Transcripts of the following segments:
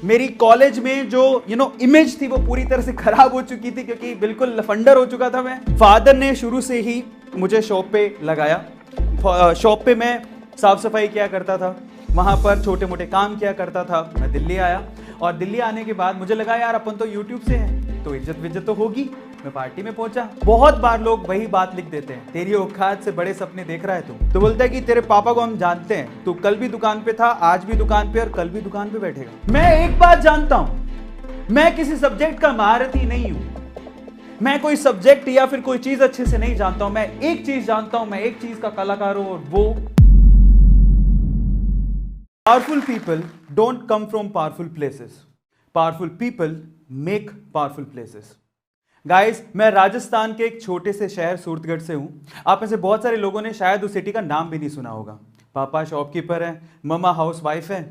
मेरी कॉलेज में जो इमेज थी वो पूरी तरह से खराब हो चुकी थी, क्योंकि बिल्कुल लफंडर हो चुका था मैं। फादर ने शुरू से ही मुझे शॉप पे लगाया। शॉप पे मैं साफ सफाई किया करता था, वहां पर छोटे मोटे काम किया करता था। मैं दिल्ली आया और दिल्ली आने के बाद मुझे लगा यार अपन तो यूट्यूब से हैं तो इज्जत विज्जत तो होगी। मैं पार्टी में पहुंचा। बहुत बार लोग वही बात लिख देते हैं, तेरी औकात से बड़े सपने देख रहा है तू। तो बोलता है कि तेरे पापा को हम जानते हैं, तू कल भी दुकान पे था, आज भी दुकान पे और कल भी दुकान पे बैठेगा। मैं एक बात जानता हूं, मैं किसी सब्जेक्ट का महारथी नहीं हूं। मैं कोई सब्जेक्ट या फिर कोई चीज अच्छे से नहीं जानता हूं। मैं एक चीज जानता हूं, मैं एक चीज का कलाकार हूं, और वो powerful people don't come from powerful places. Powerful people make powerful places. Guys, मैं राजस्थान के एक छोटे से शहर सूरतगढ़ से हूं। आप में से बहुत सारे लोगों ने शायद उस सिटी का नाम भी नहीं सुना होगा। पापा शॉपकीपर हैं, मम्मा हाउस वाइफ है।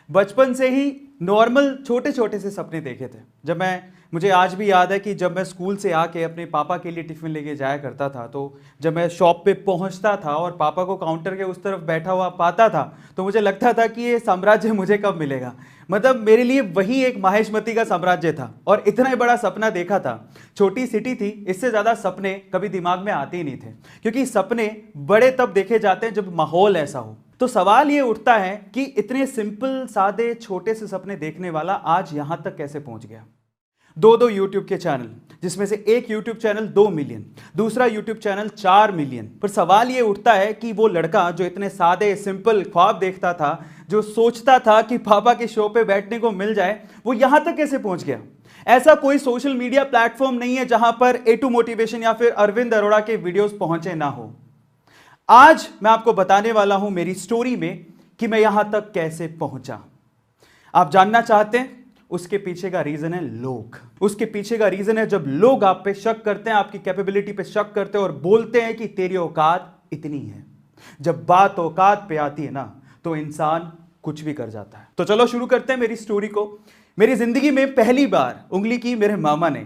बचपन से ही नॉर्मल छोटे छोटे से सपने देखे थे। मुझे आज भी याद है कि जब मैं स्कूल से आके अपने पापा के लिए टिफिन लेके जाया करता था, तो जब मैं शॉप पे पहुंचता था और पापा को काउंटर के उस तरफ बैठा हुआ पाता था, तो मुझे लगता था कि ये साम्राज्य मुझे कब मिलेगा। मतलब मेरे लिए वही एक माहेशमती का साम्राज्य था, और इतना ही बड़ा सपना देखा था। छोटी सिटी थी, इससे ज़्यादा सपने कभी दिमाग में आते ही नहीं थे, क्योंकि सपने बड़े तब देखे जाते हैं जब माहौल ऐसा हो। तो सवाल ये उठता है कि इतने सिंपल सादे छोटे से सपने देखने वाला आज यहां तक कैसे पहुंच गया। दो यूट्यूब के चैनल, जिसमें से एक यूट्यूब चैनल 2 मिलियन, दूसरा यूट्यूब चैनल 4 मिलियन। पर सवाल ये उठता है कि वो लड़का जो इतने सादे सिंपल ख्वाब देखता था, जो सोचता था कि पापा के शो पे बैठने को मिल जाए, वो यहां तक कैसे पहुंच गया। ऐसा कोई सोशल मीडिया प्लेटफॉर्म नहीं है जहां पर A2 मोटिवेशन या फिर अरविंद अरोड़ा के वीडियोस पहुंचे ना हो। आज मैं आपको बताने वाला हूं मेरी स्टोरी में कि मैं यहां तक कैसे पहुंचा। आप जानना चाहते हैं? उसके पीछे का रीजन है लोग। उसके पीछे का रीजन है जब लोग आप पे शक करते हैं, आपकी कैपेबिलिटी पे शक करते हैं और बोलते हैं कि तेरी औकात इतनी है। जब बात औकात पे आती है ना, तो इंसान कुछ भी कर जाता है। तो चलो शुरू करते हैं मेरी स्टोरी को। मेरी जिंदगी में पहली बार उंगली की मेरे मामा ने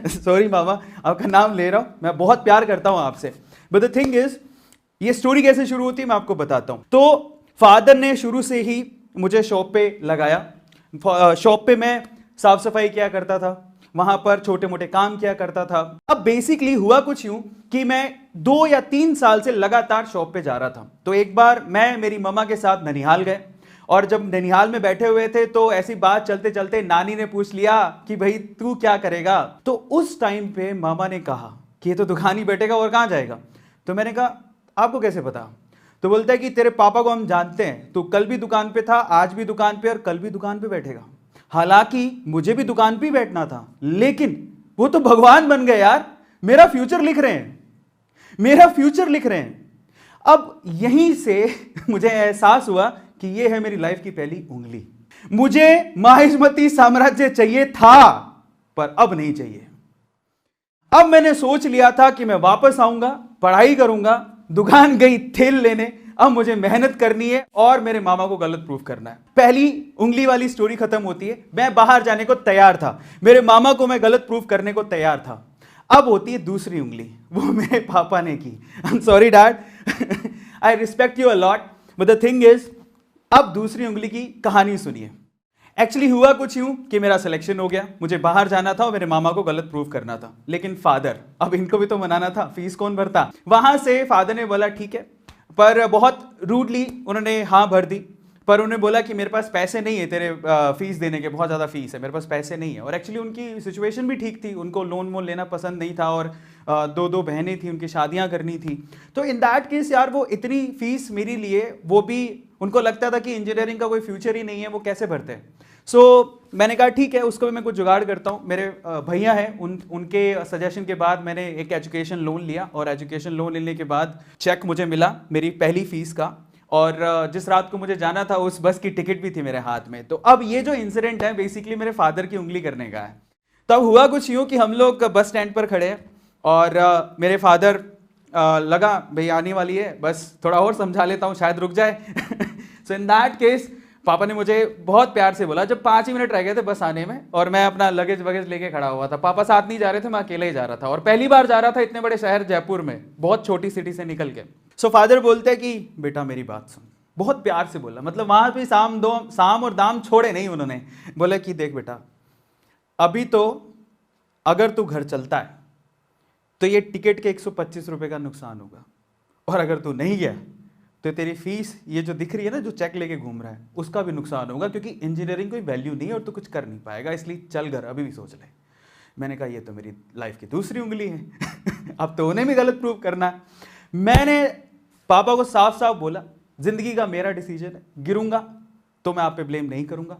सॉरी मामा, आपका नाम ले रहा हूं, मैं बहुत प्यार करता हूं आपसे। बट द थिंग इज, ये स्टोरी कैसे शुरू होती है मैं आपको बताता हूं। तो फादर ने शुरू से ही मुझे शॉप पे लगाया। शॉप पे मैं साफ सफाई किया करता था, वहां पर छोटे मोटे काम किया करता था। अब बेसिकली हुआ कुछ यूं कि मैं 2 या 3 साल से लगातार शॉप पे जा रहा था। तो एक बार मैं मेरी मम्मा के साथ ननिहाल गए, और जब ननिहाल में बैठे हुए थे तो ऐसी बात चलते चलते नानी ने पूछ लिया कि भाई तू क्या करेगा। तो उस टाइम पे मामा ने कहा कि ये तो दुकान ही बैठेगा और कहां जाएगा। तो मैंने कहा आपको कैसे पता? तो बोलता है कि तेरे पापा को हम जानते हैं, तू कल भी दुकान पे था, आज भी दुकान पे और कल भी दुकान पे बैठेगा। हालांकि मुझे भी दुकान पे ही बैठना था, लेकिन वो तो भगवान बन गए यार, मेरा फ्यूचर लिख रहे हैं, मेरा फ्यूचर लिख रहे हैं। अब यहीं से मुझे एहसास हुआ कि ये है मेरी लाइफ की पहली उंगली। मुझे माहिष्मती साम्राज्य चाहिए था, पर अब नहीं चाहिए। अब मैंने सोच लिया था कि मैं वापस आऊंगा, पढ़ाई करूंगा, दुकान गई तेल लेने, अब मुझे मेहनत करनी है और मेरे मामा को गलत प्रूफ करना है। पहली उंगली वाली स्टोरी खत्म होती है, मैं बाहर जाने को तैयार था, मेरे मामा को मैं गलत प्रूफ करने को तैयार था। अब होती है दूसरी उंगली, वो मेरे पापा ने की। I am sorry dad, I respect you a lot, but the thing is, अब दूसरी उंगली की कहानी सुनिए। एक्चुअली हुआ कुछ यूं कि मेरा सिलेक्शन हो गया, मुझे बाहर जाना था और मेरे मामा को गलत प्रूफ करना था। लेकिन फादर, अब इनको भी तो मनाना था, फीस कौन भरता। वहां से फादर ने बोला ठीक है, पर बहुत रूडली उन्होंने हाँ भर दी। पर उन्होंने बोला कि मेरे पास पैसे नहीं है तेरे फीस देने के, बहुत ज़्यादा फीस है, मेरे पास पैसे नहीं है। और एक्चुअली उनकी सिचुएशन भी ठीक थी, उनको लोन वोन लेना पसंद नहीं था, और 2 बहनें थी, उनकी शादियां करनी थी। तो इन दैट केस यार, वो इतनी फीस मेरे लिए, वो भी उनको लगता था कि इंजीनियरिंग का कोई फ्यूचर ही नहीं है, वो कैसे भरते हैं। सो मैंने कहा ठीक है, उसको भी मैं कुछ जुगाड़ करता हूँ। मेरे भैया हैं, उनके सजेशन के बाद मैंने एक एजुकेशन लोन लिया, और एजुकेशन लोन लेने के बाद चेक मुझे मिला मेरी पहली फीस का, और जिस रात को मुझे जाना था उस बस की टिकट भी थी मेरे हाथ में। तो अब ये जो इंसिडेंट है बेसिकली मेरे फादर की उंगली करने का है। तब हुआ कुछ यूँ कि हम लोग बस स्टैंड पर खड़े हैं, और मेरे फादर लगा भाई आने वाली है बस, थोड़ा और समझा लेता हूँ शायद रुक जाए। सो इन दैट केस पापा ने मुझे बहुत प्यार से बोला, जब 5 ही मिनट रह गए थे बस आने में, और मैं अपना लगेज वगेज लेके खड़ा हुआ था। पापा साथ नहीं जा रहे थे, मैं अकेले ही जा रहा था, और पहली बार जा रहा था इतने बड़े शहर जयपुर में, बहुत छोटी सिटी से निकल के। सो फादर बोलते हैं कि बेटा मेरी बात सुन, बहुत प्यार से बोला, मतलब वहां पे साम और दाम छोड़े नहीं उन्होंने। बोले कि देख बेटा, अभी तो अगर तू घर चलता है तो ये टिकट के 125 रुपए का नुकसान होगा, और अगर तू नहीं गया तो तेरी फीस ये जो दिख रही है ना, जो चेक लेके घूम रहा है, उसका भी नुकसान होगा, क्योंकि इंजीनियरिंग कोई वैल्यू नहीं है और तू कुछ कर नहीं पाएगा, इसलिए चल घर, अभी भी सोच ले। मैंने कहा ये तो मेरी लाइफ की दूसरी उंगली है अब तो उन्हें भी गलत प्रूव करना है। मैंने पापा को साफ साफ बोला, जिंदगी का मेरा डिसीजन है, गिरूंगा तो मैं आप पे ब्लेम नहीं करूंगा,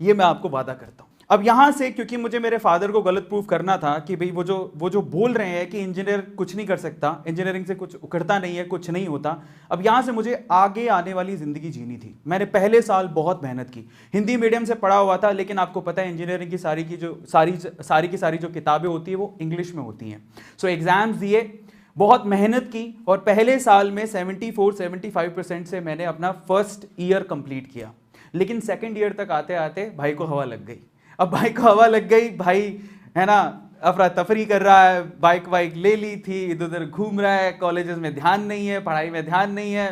ये मैं आपको वादा करता हूं। अब यहां से क्योंकि मुझे मेरे फादर को गलत प्रूफ करना था कि भाई वो जो बोल रहे हैं कि इंजीनियर कुछ नहीं कर सकता, इंजीनियरिंग से कुछ उखड़ता नहीं है, कुछ नहीं होता, अब यहां से मुझे आगे आने वाली जिंदगी जीनी थी। मैंने पहले साल बहुत मेहनत की, हिंदी मीडियम से पढ़ा हुआ था, लेकिन आपको पता है इंजीनियरिंग की सारी जो किताबें होती है वो इंग्लिश में होती हैं। सो एग्जाम्स दिए, बहुत मेहनत की, और पहले साल में 74-75% से मैंने अपना फर्स्ट ईयर कंप्लीट किया। लेकिन सेकंड ईयर तक आते आते भाई को हवा लग गई। अब भाई को हवा लग गई, भाई है ना अफरा तफरी कर रहा है, बाइक वाइक ले ली थी, इधर उधर घूम रहा है, कॉलेजेस में ध्यान नहीं है, पढ़ाई में ध्यान नहीं है।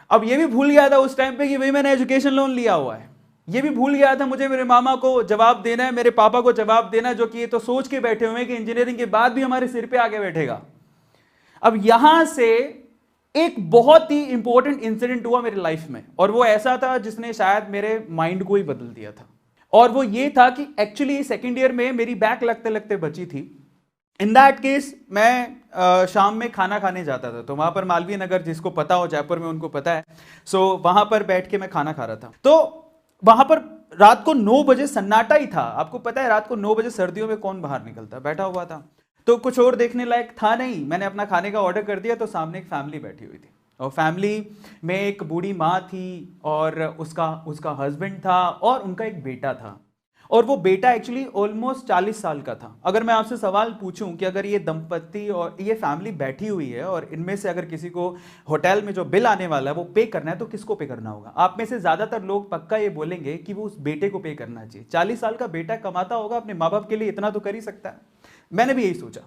अब ये भी भूल गया था उस टाइम पे कि भाई मैंने एजुकेशन लोन लिया हुआ है, ये भी भूल गया था मुझे मेरे मामा को जवाब देना है, मेरे पापा को जवाब देना है, जो कि ये तो सोच के बैठे हुए हैं कि इंजीनियरिंग के बाद भी हमारे सिर पे आके बैठेगा। अब यहां से एक बहुत ही इंपॉर्टेंट इंसिडेंट हुआ मेरी लाइफ में, और वो ऐसा था जिसने शायद मेरे माइंड को ही बदल दिया था। और वो ये था कि एक्चुअली सेकेंड ईयर में मेरी बैक लगते लगते बची थी। इन दैट केस मैं शाम में खाना खाने जाता था, तो वहां पर मालवीय नगर, जिसको पता हो जयपुर में उनको पता है, सो वहां पर बैठ के मैं खाना खा रहा था। तो वहां पर रात को 9 बजे सन्नाटा ही था। आपको पता है रात को 9 बजे सर्दियों में कौन बाहर निकलता, बैठा हुआ था, तो कुछ और देखने लायक था नहीं। मैंने अपना खाने का ऑर्डर कर दिया, तो सामने एक फैमिली बैठी हुई थी, और फैमिली में एक बूढ़ी माँ थी, और उसका हस्बैंड था, और उनका एक बेटा था। और वो बेटा एक्चुअली ऑलमोस्ट 40 साल का था। अगर मैं आपसे सवाल पूछूं कि अगर ये दंपत्ति और ये फैमिली बैठी हुई है, और इनमें से अगर किसी को होटल में जो बिल आने वाला है वो पे करना है, तो किसको पे करना होगा? आप में से ज्यादातर लोग पक्का ये बोलेंगे कि वो उस बेटे को पे करना चाहिए। 40 साल का बेटा कमाता होगा, अपने माँ बाप के लिए इतना तो कर ही सकता है। मैंने भी यही सोचा,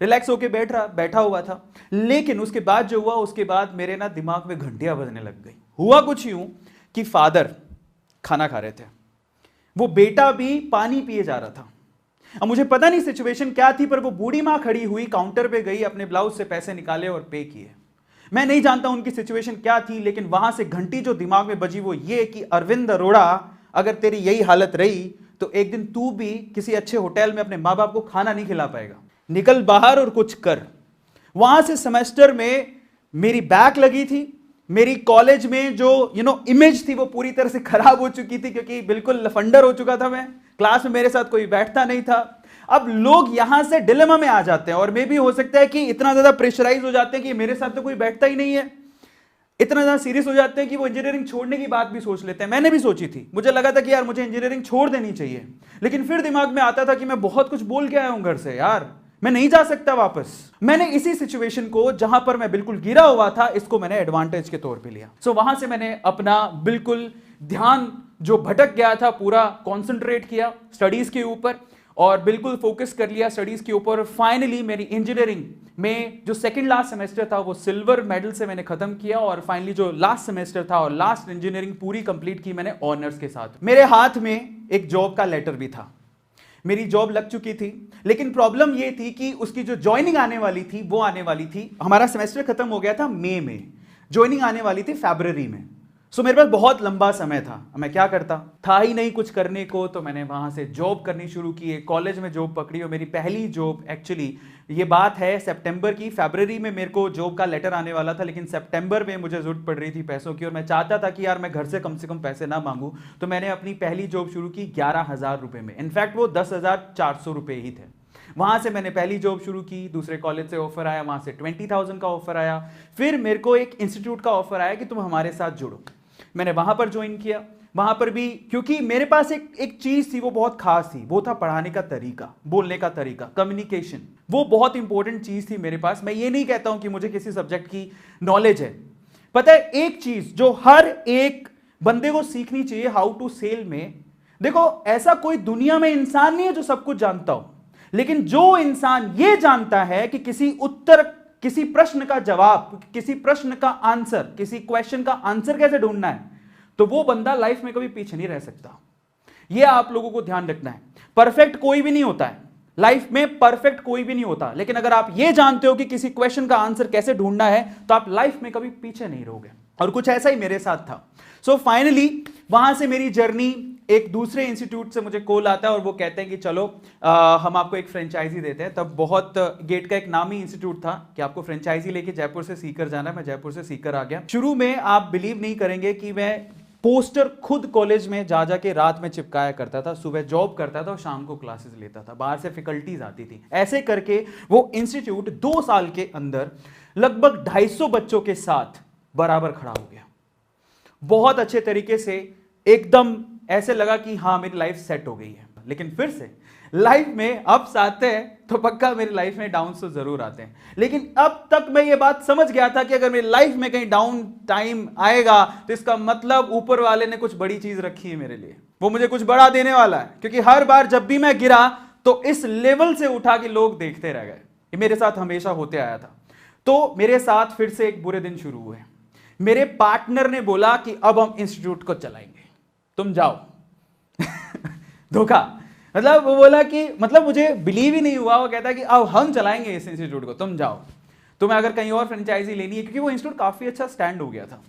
रिलैक्स होके बैठा हुआ था। लेकिन उसके बाद जो हुआ, उसके बाद मेरे ना दिमाग में घंटियां बजने लग गई। हुआ कुछ यूं कि फादर खाना खा रहे थे, वो बेटा भी पानी पिए जा रहा था। अब मुझे पता नहीं सिचुएशन क्या थी, पर वो बूढ़ी मां खड़ी हुई काउंटर पे गई, अपने ब्लाउज से पैसे निकाले और पे किए। मैं नहीं जानता उनकी सिचुएशन क्या थी, लेकिन वहां से घंटी जो दिमाग में बजी वो ये कि अरविंद अरोड़ा, अगर तेरी यही हालत रही तो एक दिन तू भी किसी अच्छे होटल में अपने माँ बाप को खाना नहीं खिला पाएगा। निकल बाहर और कुछ कर। वहां से सेमेस्टर में मेरी बैक लगी थी। मेरी कॉलेज में जो इमेज थी वो पूरी तरह से खराब हो चुकी थी, क्योंकि बिल्कुल लफंडर हो चुका था मैं। क्लास में मेरे साथ कोई बैठता नहीं था। अब लोग यहां से डिलेमा में आ जाते हैं, और मे भी हो सकता है कि इतना ज्यादा प्रेशराइज हो जाते हैं कि मेरे साथ तो कोई बैठता ही नहीं है, इतना ज्यादा सीरियस हो जाते हैं कि वो इंजीनियरिंग छोड़ने की बात भी सोच लेते हैं। मैंने भी सोची थी, मुझे लगा था कि यार मुझे इंजीनियरिंग छोड़ देनी चाहिए, लेकिन फिर दिमाग में आता था कि मैं बहुत कुछ बोल के आया हूं घर से, यार मैं नहीं जा सकता वापस। मैंने इसी सिचुएशन को, जहां पर मैं बिल्कुल गिरा हुआ था, इसको मैंने एडवांटेज के तौर पे लिया। सो वहां से मैंने अपना बिल्कुल ध्यान जो भटक गया था पूरा कंसंट्रेट किया स्टडीज के ऊपर, और बिल्कुल फोकस कर लिया स्टडीज के ऊपर। फाइनली मेरी इंजीनियरिंग में जो सेकंड लास्ट सेमेस्टर था वो सिल्वर मेडल से मैंने खत्म किया, और फाइनली जो लास्ट सेमेस्टर था और लास्ट इंजीनियरिंग पूरी कंप्लीट की मैंने ऑनर्स के साथ। मेरे हाथ में एक जॉब का लेटर भी था, मेरी जॉब लग चुकी थी, लेकिन प्रॉब्लम ये थी कि उसकी जो ज्वाइनिंग आने वाली थी वो आने वाली थी, हमारा सेमेस्टर खत्म हो गया था मई में, ज्वाइनिंग आने वाली थी फरवरी में। सो मेरे पास बहुत लंबा समय था। मैं क्या करता, था ही नहीं कुछ करने को, तो मैंने वहां से जॉब करनी शुरू की। एक कॉलेज में जॉब पकड़ी, और मेरी पहली जॉब एक्चुअली, ये बात है सितंबर की, फरवरी में मेरे को जॉब का लेटर आने वाला था, लेकिन सितंबर में मुझे जरूरत पड़ रही थी पैसों की, और मैं चाहता था कि यार मैं घर से कम पैसे ना मांगू। तो मैंने अपनी पहली जॉब शुरू की 11,000 रुपए में। इनफैक्ट वो 10,400 रुपए ही थे। वहां से मैंने पहली जॉब शुरू की। दूसरे कॉलेज से ऑफर आया, वहां से 20,000 का ऑफर आया। फिर मेरे को एक इंस्टीट्यूट का ऑफर आया कि तुम हमारे साथ जुड़ो। मैंने वहां पर ज्वाइन किया। वहां पर भी क्योंकि मेरे पास एक चीज थी, वो बहुत खास थी, वो था पढ़ाने का तरीका, बोलने का तरीका, कम्युनिकेशन। वो बहुत इंपॉर्टेंट चीज थी मेरे पास। मैं ये नहीं कहता हूं कि मुझे किसी सब्जेक्ट की नॉलेज है। पता है एक चीज जो हर एक बंदे को सीखनी चाहिए हाउ टू सेल में, देखो ऐसा कोई दुनिया में इंसान नहीं है जो सब कुछ जानता हो, लेकिन जो इंसान ये जानता है कि किसी उत्तर किसी प्रश्न का जवाब, किसी प्रश्न का आंसर, किसी क्वेश्चन का आंसर कैसे ढूंढना है, तो वो बंदा लाइफ में कभी पीछे नहीं रह सकता। ये आप लोगों को ध्यान रखना है। परफेक्ट कोई भी नहीं होता है लाइफ में, परफेक्ट कोई भी नहीं होता, लेकिन अगर आप ये जानते हो कि किसी क्वेश्चन का आंसर कैसे ढूंढना है तो आप लाइफ में कभी पीछे नहीं रहोगे। और कुछ ऐसा ही मेरे साथ था। सो फाइनली वहां से मेरी जर्नी, एक दूसरे इंस्टीट्यूट से मुझे कॉल आता है और वो कहते हैं कि चलो हम आपको एक फ्रेंचाइजी देते हैं। तब बहुत गेट का एक नामी इंस्टीट्यूट था कि आपको फ्रेंचाइजी लेके जयपुर से सीकर जाना है। मैं जयपुर से सीकर आ गया। शुरू में आप बिलीव नहीं करेंगे कि मैं पोस्टर खुद कॉलेज में जा जाके रात में चिपकाया करता था, सुबह जॉब करता था और शाम को क्लासेस लेता था, बाहर से फैकल्टीज आती थी। ऐसे करके वो इंस्टीट्यूट 2 साल के अंदर लगभग 250 बच्चों के साथ बराबर खड़ा हो गया। बहुत अच्छे तरीके से, एकदम ऐसे लगा कि हाँ मेरी लाइफ सेट हो गई है। लेकिन फिर से लाइफ में अप्स आते हैं तो पक्का मेरी लाइफ में डाउन तो जरूर आते हैं। लेकिन अब तक मैं ये बात समझ गया था कि अगर मेरी लाइफ में कहीं डाउन टाइम आएगा तो इसका मतलब ऊपर वाले ने कुछ बड़ी चीज रखी है मेरे लिए, वो मुझे कुछ बड़ा देने वाला है। क्योंकि हर बार जब भी मैं गिरा तो इस लेवल से उठा के लोग देखते रह गए। ये मेरे साथ हमेशा होते आया था। तो मेरे साथ फिर से एक बुरे दिन शुरू हुए। मेरे पार्टनर ने बोला कि अब हम इंस्टीट्यूट को चलाएंगे, तुम जाओ। धोखा, मतलब वो बोला कि, मतलब मुझे बिलीव ही नहीं हुआ। वो कहता है कि अब हम चलाएंगे इस इंस्टीट्यूट को, तुम जाओ, तुम्हें अगर कहीं और फ्रेंचाइजी लेनी है। क्योंकि वो इंस्टीट्यूट काफी अच्छा स्टैंड हो गया था।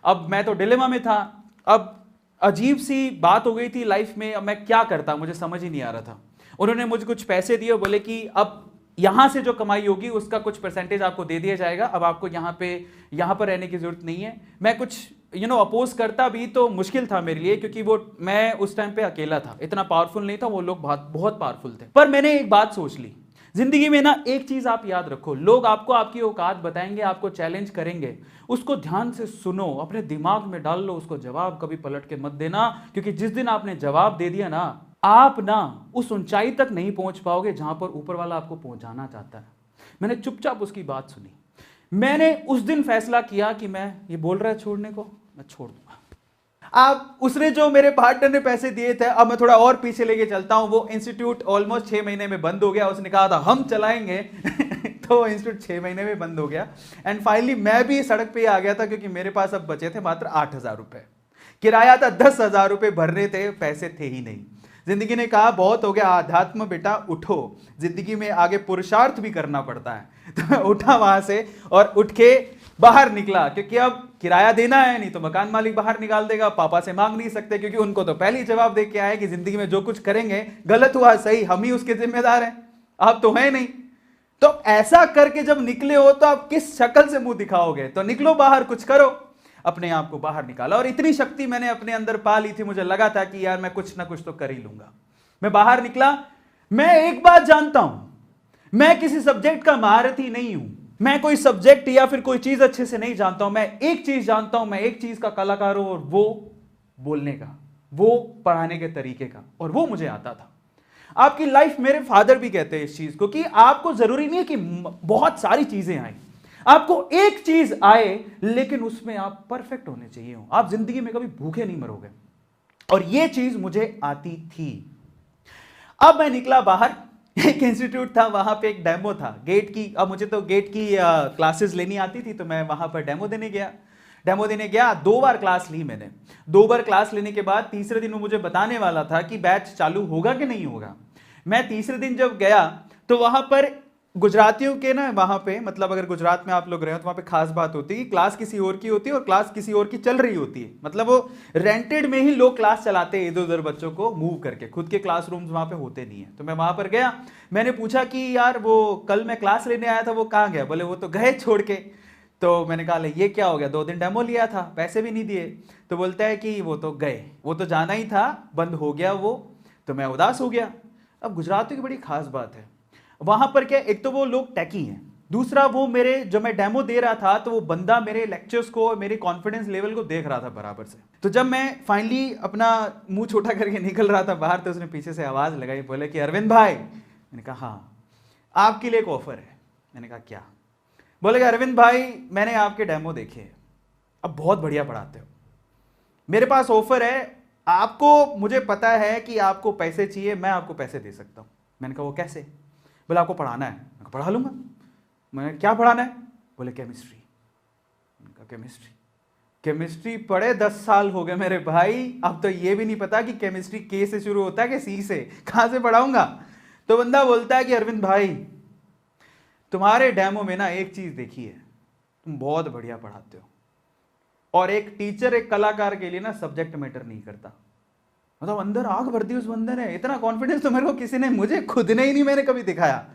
अब मैं तो डिलेमा में था। अब अजीब सी बात हो गई थी लाइफ में। अब मैं क्या करता, मुझे समझ ही नहीं आ रहा था। उन्होंने मुझे कुछ पैसे दिए, बोले कि अब यहां से जो कमाई होगी उसका कुछ परसेंटेज आपको दे दिया जाएगा, अब आपको यहां पर रहने की जरूरत नहीं है। मैं कुछ अपोज करता भी तो मुश्किल था मेरे लिए, क्योंकि वो मैं उस टाइम पे अकेला था, इतना पावरफुल नहीं था, वो लोग बहुत पावरफुल थे। पर मैंने एक बात सोच ली, जिंदगी में ना एक चीज आप याद रखो, लोग आपको आपकी औकात बताएंगे, आपको चैलेंज करेंगे, उसको ध्यान से सुनो, अपने दिमाग में डाल लो उसको, जवाब कभी पलट के मत देना। क्योंकि जिस दिन आपने जवाब दे दिया ना, आप ना उस ऊंचाई तक नहीं पहुंच पाओगे जहां पर ऊपर वाला आपको पहुंचाना चाहता है। मैंने चुपचाप उसकी बात सुनी। मैंने उस दिन फैसला किया कि मैं, ये बोल रहा है छोड़ने को, मैं छोड़ दूंगा। अब उसने जो मेरे पार्टनर ने पैसे दिए थे, अब मैं थोड़ा और पीछे लेके चलता हूं। वो इंस्टीट्यूट ऑलमोस्ट 6 महीने में बंद हो गया। उसने कहा था हम चलाएंगे तो इंस्टीट्यूट 6 महीने में बंद हो गया। एंड फाइनली मैं भी सड़क पे आ गया था, क्योंकि मेरे पास अब बचे थे मात्र 8,000 रुपए। किराया था 10,000 रुपए भरने थे, पैसे थे ही नहीं। जिंदगी ने कहा बहुत हो गया आध्यात्म बेटा, उठो, जिंदगी में आगे पुरुषार्थ भी करना पड़ता है। तो मैं उठा वहां से और उठ के बाहर निकला, क्योंकि अब किराया देना है, नहीं तो मकान मालिक बाहर निकाल देगा। पापा से मांग नहीं सकते, क्योंकि उनको तो पहले ही जवाब दे के आए कि जिंदगी में जो कुछ करेंगे, गलत हुआ सही, हम ही उसके जिम्मेदार हैं, आप तो है नहीं। तो ऐसा करके जब निकले हो तो आप किस शक्ल से मुंह दिखाओगे? तो निकलो बाहर, कुछ करो। अपने आप को बाहर निकाला और इतनी शक्ति मैंने अपने अंदर पा ली थी, मुझे लगा था कि यार मैं कुछ ना कुछ तो कर ही लूंगा। मैं बाहर निकला। मैं एक बात जानता हूं, मैं किसी सब्जेक्ट का महारथी नहीं हूं, मैं कोई सब्जेक्ट या फिर कोई चीज अच्छे से नहीं जानता हूं। मैं एक चीज जानता हूं, मैं एक चीज का कलाकार हूं, और वो बोलने का, वो पढ़ाने के तरीके का, और वो मुझे आता था। आपकी लाइफ, मेरे फादर भी कहते हैं इस चीज को, कि आपको जरूरी नहीं है कि बहुत सारी चीजें आए, आपको एक चीज आए, लेकिन उसमें आप परफेक्ट होने चाहिए हो। आप जिंदगी में कभी भूखे नहीं मरोगे, और ये चीज मुझे आती थी। अब मैं निकला बाहर। एक इंस्टीट्यूट था, वहां पे एक डेमो था गेट की। अब मुझे तो गेट की क्लासेस लेनी आती थी, तो मैं वहां पर डेमो देने गया। 2 बार क्लास ली मैंने। 2 बार क्लास लेने के बाद तीसरे दिन वो मुझे बताने वाला था कि बैच चालू होगा कि नहीं होगा। मैं तीसरे दिन जब गया तो वहां पर गुजरातियों के ना, वहां पे, मतलब अगर गुजरात में आप लोग रहे हो तो वहां पे खास बात होती है कि क्लास किसी और की होती है और क्लास किसी और की चल रही होती है। मतलब वो रेंटेड में ही लोग क्लास चलाते हैं, इधर उधर बच्चों को मूव करके, खुद के क्लासरूम्स वहां पे होते नहीं है। तो मैं वहां पर गया, मैंने पूछा कि यार वो कल मैं क्लास लेने आया था, वो कहाँ गया? बोले वो तो गए छोड़ के। तो मैंने कहा ये क्या हो गया, 2 दिन डेमो लिया था, पैसे भी नहीं दिए। तो बोलता है कि वो तो गए, वो तो जाना ही था, बंद हो गया वो। तो मैं उदास हो गया। अब गुजरातियों की बड़ी खास बात है, वहां पर क्या, एक तो वो लोग टैकी हैं, दूसरा वो मेरे, जो मैं डेमो दे रहा था, तो वो बंदा मेरे लेक्चर्स को, मेरे कॉन्फिडेंस लेवल को देख रहा था बराबर से। तो जब मैं फाइनली अपना मुंह छोटा करके निकल रहा था बाहर, तो उसने पीछे से आवाज लगाई, बोले कि अरविंद भाई। मैंने कहा हाँ, आपके लिए एक ऑफर है। मैंने कहा क्या? बोले कि अरविंद भाई, मैंने आपके डेमो देखे, अब बहुत बढ़िया पढ़ाते हो, मेरे पास ऑफर है आपको, मुझे पता है कि आपको पैसे चाहिए, मैं आपको पैसे दे सकता हूं। मैंने कहा वो कैसे? बोले आपको पढ़ाना है। मैं पढ़ा लूंगा। मैंने क्या पढ़ाना है? बोले केमिस्ट्री। उनका केमिस्ट्री केमिस्ट्री पढ़े 10 साल हो गए मेरे भाई, अब तो ये भी नहीं पता कि केमिस्ट्री के से शुरू होता है कि सी से, कहां से पढ़ाऊंगा। तो बंदा बोलता है कि अरविंद भाई तुम्हारे डेमो में ना एक चीज देखी है, तुम बहुत बढ़िया पढ़ाते हो, और एक टीचर एक कलाकार के लिए ना सब्जेक्ट मैटर नहीं करता। मतलब अंदर आग भर दी उस बंदे ने, इतना कॉन्फिडेंस तो मेरे को किसी ने, मुझे खुद ने ही नहीं मैंने कभी दिखाया।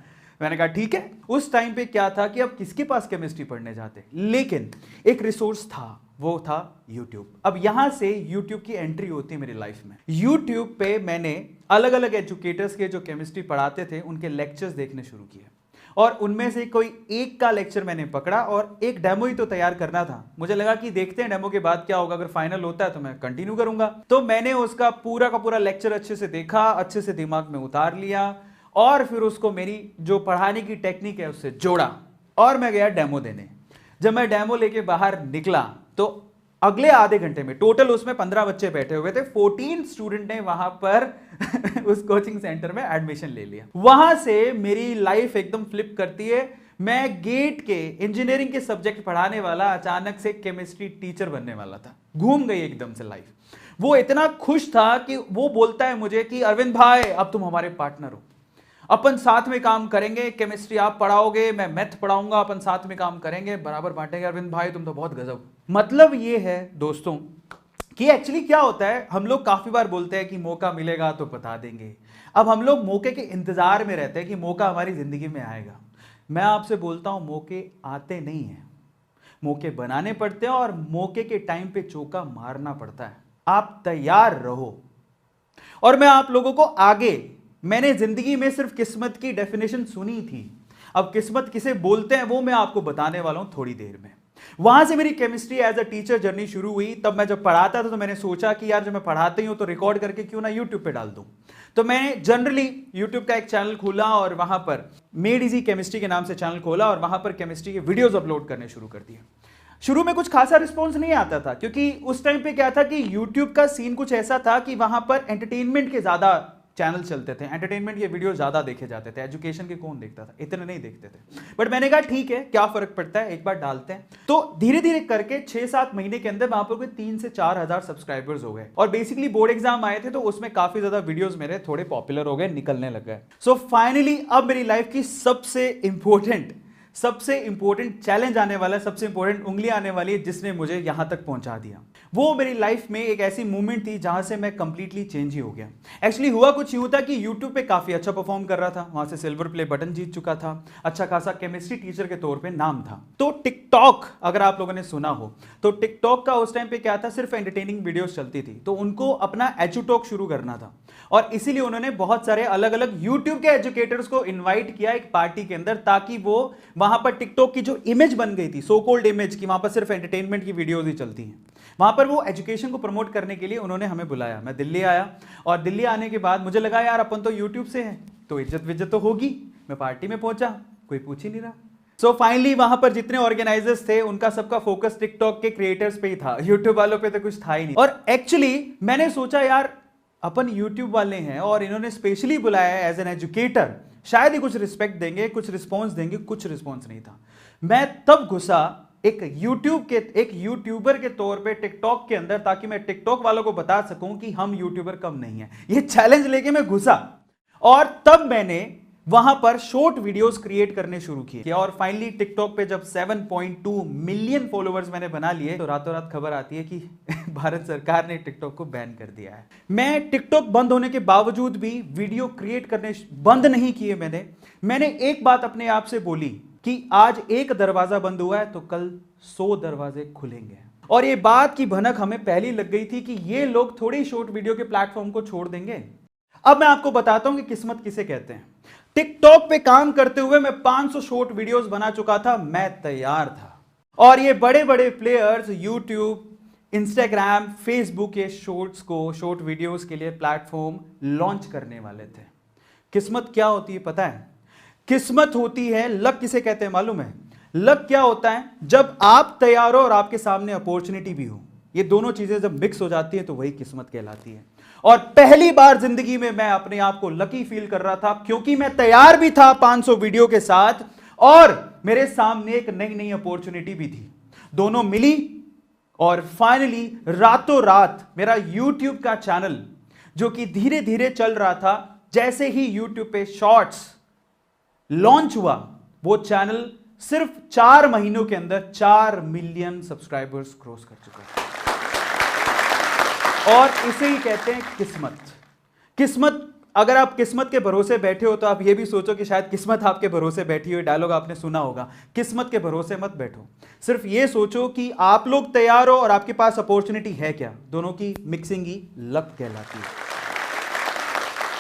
मैंने कहा ठीक है। उस टाइम पे क्या था कि अब किसके पास केमिस्ट्री पढ़ने जाते, लेकिन एक रिसोर्स था, वो था YouTube। अब यहां से YouTube की एंट्री होती है मेरी लाइफ में। YouTube पे मैंने अलग अलग एजुकेटर्स के जो केमिस्ट्री पढ़ाते थे उनके लेक्चर्स देखने शुरू किए, और उनमें से कोई एक का लेक्चर मैंने पकड़ा, और एक डेमो ही तो तैयार करना था। मुझे लगा कि देखते हैं डेमो के बाद क्या होगा, अगर फाइनल होता है तो मैं कंटिन्यू करूंगा। तो मैंने उसका पूरा का पूरा लेक्चर अच्छे से देखा, अच्छे से दिमाग में उतार लिया, और फिर उसको मेरी जो पढ़ाने की टेक्निक है उससे जोड़ा, और मैं गया डेमो देने। जब मैं डेमो लेके बाहर निकला तो अगले आधे घंटे में टोटल उसमें 15 बच्चे बैठे हुए थे, 14 स्टूडेंट ने वहां पर उस कोचिंग सेंटर में एडमिशन ले लिया। वहां से मेरी लाइफ एकदम फ्लिप करती है। मैं गेट के इंजीनियरिंग के सब्जेक्ट पढ़ाने वाला अचानक से केमिस्ट्री टीचर बनने वाला था। घूम गई एकदम से लाइफ। वो इतना खुश था कि वो बोलता है मुझे कि अरविंद भाई अब तुम हमारे पार्टनर हो, अपन साथ में काम करेंगे, केमिस्ट्री आप पढ़ाओगे, मैं मैथ पढ़ाऊंगा, अपन साथ में काम करेंगे, बराबर बांटेंगे। अरविंद भाई तुम तो बहुत गजब। मतलब ये है दोस्तों कि एक्चुअली क्या होता है, हम लोग काफी बार बोलते हैं कि मौका मिलेगा तो बता देंगे। अब हम लोग मौके के इंतजार में रहते हैं कि मौका हमारी जिंदगी में आएगा। मैं आपसे बोलता हूं मौके आते नहीं हैं, मौके बनाने पड़ते हैं, और मौके के टाइम पे चौका मारना पड़ता है। आप तैयार रहो। और मैं आप लोगों को आगे, मैंने जिंदगी में सिर्फ किस्मत की डेफिनेशन सुनी थी, अब किस्मत किसे बोलते हैं वो मैं आपको बताने वाला हूं थोड़ी देर में। वहां से मेरी chemistry as a teacher journey शुरू हुई। तब मैं जब पढ़ाता था तो मैंने सोचा कि यार जब मैं पढ़ाते ही हूं तो रिकॉर्ड करके क्यों ना यूट्यूब पे डाल दूं। तो मैंने जनरली यूट्यूब का एक चैनल खोला, और वहां पर मेड इजी केमिस्ट्री के नाम से चैनल खोला, और वहां पर केमिस्ट्री के वीडियोज अपलोड करने शुरू कर दिए। शुरू में कुछ खासा रिस्पॉन्स नहीं आता था, क्योंकि उस टाइम पे क्या था कि यूट्यूब का सीन कुछ ऐसा था कि वहां पर एंटरटेनमेंट के ज्यादा चैनल चलते थे, एंटरटेनमेंट के वीडियो ज्यादा देखे जाते थे, एजुकेशन के कौन देखता था, इतने नहीं देखते थे। बट मैंने कहा ठीक है, क्या फर्क पड़ता है, एक बार डालते हैं। तो धीरे धीरे करके 6-7 महीने के अंदर वहां पर कोई 3 से 4 हजार सब्सक्राइबर्स हो गए, और बेसिकली बोर्ड एग्जाम आए थे तो उसमें काफी ज्यादा वीडियोस मेरे थोड़े पॉपुलर हो गए, निकलने लग गए। सो फाइनली अब मेरी लाइफ की सबसे इंपॉर्टेंट चैलेंज आने वाला है, सबसे इंपॉर्टेंट उंगली आने वाली है, जिसने मुझे यहां तक पहुंचा दिया। वो मेरी लाइफ में एक ऐसी मूवमेंट थी जहां से मैं कंप्लीटली चेंज ही हो गया। एक्चुअली हुआ कुछ यूं था कि YouTube पे काफी अच्छा परफॉर्म कर रहा था, वहां से सिल्वर प्ले बटन जीत चुका था, अच्छा खासा केमिस्ट्री टीचर के तौर पे नाम था। तो टिकटॉक अगर आप लोगों ने सुना हो तो टिकटॉक का उस टाइम पे क्या था, सिर्फ एंटरटेनिंग वीडियोस चलती थी, तो उनको अपना एजुटॉक शुरू करना था, और इसीलिए उन्होंने बहुत सारे अलग अलग यूट्यूब के एजुकेटर्स को इन्वाइट किया एक पार्टी के अंदर, ताकि वो वहां पर टिकटॉक की जो इमेज बन गई थी, सो कॉल्ड इमेज की, वहां पर सिर्फ एंटरटेनमेंट की वीडियोस ही चलती हैं, वहां पर वो एजुकेशन को प्रमोट करने के लिए उन्होंने हमें बुलाया। मैं दिल्ली आया, और दिल्ली आने के बाद मुझे लगा यार अपन तो यूट्यूब से हैं तो इज्जत विज्जत तो होगी। मैं पार्टी में पहुंचा, कोई पूछ ही नहीं रहा। सो फाइनली वहां पर जितने ऑर्गेनाइजर्स थे उनका सबका फोकस टिकटॉक के क्रिएटर्स पे ही था, यूट्यूब वालों पे तो कुछ था ही नहीं। और एक्चुअली मैंने सोचा यार अपन यूट्यूब वाले हैं और इन्होंने स्पेशली बुलाया है एज एन एजुकेटर, शायद ही कुछ रिस्पेक्ट देंगे, कुछ रिस्पॉन्स देंगे। कुछ रिस्पॉन्स नहीं था। मैं तब घुसा एक यूट्यूबर के तौर पे टिकटॉक के अंदर, ताकि मैं टिकटॉक वालों को बता सकूं कि हम यूट्यूबर कम नहीं है। ये चैलेंज लेके मैं घुसा, और तब मैंने वहां पर शॉर्ट वीडियोस क्रिएट करने शुरू किए, और फाइनली टिकटॉक पे जब 7.2 मिलियन फॉलोअर्स मैंने बना लिए तो रातों रात खबर आती है कि भारत सरकार ने टिकटॉक को बैन कर दिया है। मैं टिकटॉक बंद होने के बावजूद भी वीडियो क्रिएट करने बंद नहीं किए। मैंने एक बात अपने आप से बोली कि आज एक दरवाजा बंद हुआ है तो कल 100 दरवाजे खुलेंगे। और ये बात की भनक हमें पहले लग गई थी कि ये लोग थोड़ी शॉर्ट वीडियो के प्लेटफॉर्म को छोड़ देंगे। अब मैं आपको बताता हूं कि किस्मत किसे कहते हैं। टिकटॉक पे काम करते हुए मैं 500 शॉर्ट वीडियोस बना चुका था, मैं तैयार था। और ये बड़े बड़े प्लेयर्स यूट्यूब, इंस्टाग्राम, फेसबुक के शॉर्ट वीडियोस के लिए प्लेटफॉर्म लॉन्च करने वाले थे। किस्मत क्या होती है पता है? किस्मत होती है, लक किसे कहते हैं मालूम है? लक क्या होता है? जब आप तैयार हो और आपके सामने अपॉर्चुनिटी भी हो। ये दोनों चीजें जब मिक्स हो जाती है तो वही किस्मत कहलाती है। और पहली बार जिंदगी में मैं अपने आप को लकी फील कर रहा था, क्योंकि मैं तैयार भी था 500 वीडियो के साथ, और मेरे सामने एक नई नई अपॉर्चुनिटी भी थी। दोनों मिली और फाइनली रातों रात मेरा YouTube का चैनल जो कि धीरे धीरे चल रहा था, जैसे ही YouTube पे शॉर्ट्स लॉन्च हुआ, वो चैनल सिर्फ 4 महीनों के अंदर 4 मिलियन सब्सक्राइबर्स क्रॉस कर चुका है। और इसे ही कहते हैं किस्मत। किस्मत, अगर आप किस्मत के भरोसे बैठे हो तो आप ये भी सोचो कि शायद किस्मत आपके भरोसे बैठी हो। डायलॉग आपने सुना होगा, किस्मत के भरोसे मत बैठो। सिर्फ ये सोचो कि आप लोग तैयार हो और आपके पास अपॉर्चुनिटी है क्या। दोनों की मिक्सिंग ही लक कहलाती है।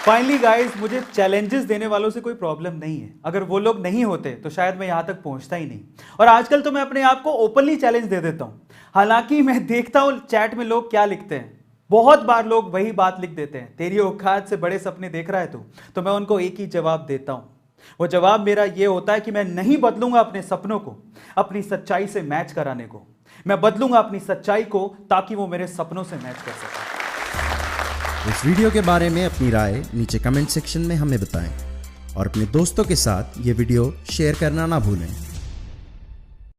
फाइनली गाइस, मुझे चैलेंजेस देने वालों से कोई प्रॉब्लम नहीं है। अगर वो लोग नहीं होते तो शायद मैं यहां तक पहुंचता ही नहीं। और आजकल तो मैं अपने आप को ओपनली चैलेंज दे देता हूं। हालांकि मैं देखता हूं चैट में लोग क्या लिखते हैं। बहुत बार लोग वही बात लिख देते हैं, तेरी औकात से बड़े सपने देख रहा है तू। तो मैं उनको एक ही जवाब देता हूं। वो जवाब मेरा ये होता है कि मैं नहीं बदलूंगा अपने सपनों को अपनी सच्चाई से मैच कराने को। मैं बदलूंगा अपनी सच्चाई को ताकि वो मेरे सपनों से मैच कर सके। इस वीडियो के बारे में अपनी राय नीचे कमेंट सेक्शन में हमें बताएं और अपने दोस्तों के साथ ये वीडियो शेयर करना ना भूलें।